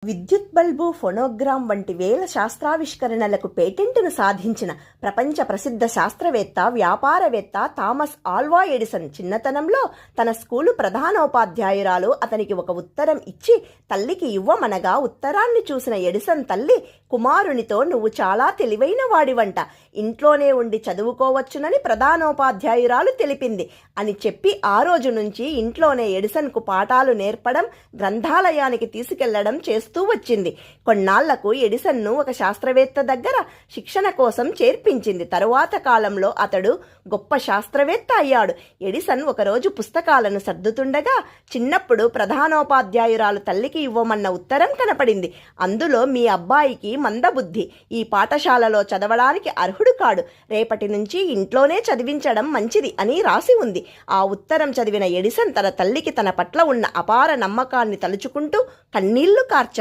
విద్యుత్ bulb, phonogram వంటి వేల శాస్త్రావిష్కరణలకు పేటెంట్ను సాధించిన ప్రపంచ ప్రసిద్ధ శాస్త్రవేత్త, వ్యాపారవేత్త థామస్ ఆల్వా ఎడిసన్ చిన్నతనంలో తన స్కూలు ప్రధానోపాధ్యాయురాలు అతనికి ఒక ఉత్తరం ఇచ్చి తల్లికి ఇవ్వమనగా ఉత్తరాన్ని చూసిన ఎడిసన్ తల్లి కుమారునితో "నువ్వు చాలా తెలివైన వాడివంట, ఇంట్లోనే ఉండి చదువుకోవచ్చునని ప్రధానోపాధ్యాయురాలు తెలిపింది" అని చెప్పి ఆ రోజు నుంచి ఇంట్లోనే ఎడిసన్కు పాఠాలు నేర్పడం, గ్రంథాలయానికి తీసుకెళ్లడం చేస్తూ వచ్చింది. కొన్నాళ్లకు ఎడిసన్ను ఒక శాస్త్రవేత్త దగ్గర శిక్షణ కోసం చేర్పించింది. తరువాత కాలంలో అతడు గొప్ప శాస్త్రవేత్త అయ్యాడు. ఎడిసన్ ఒకరోజు పుస్తకాలను సర్దుతుండగా చిన్నప్పుడు ప్రధానోపాధ్యాయురాలు తల్లికి ఇవ్వమన్న ఉత్తరం కనపడింది. అందులో "మీ అబ్బాయికి మందబుద్ధి, ఈ పాఠశాలలో చదవడానికి అర్హుడు కాడు, రేపటి నుంచి ఇంట్లోనే చదివించడం మంచిది" అని రాసి ఉంది. ఆ ఉత్తరం చదివిన ఎడిసన్ తన తల్లికి తన పట్ల ఉన్న అపార నమ్మకాన్ని తలుచుకుంటూ కన్నీళ్లు కార్చాడు.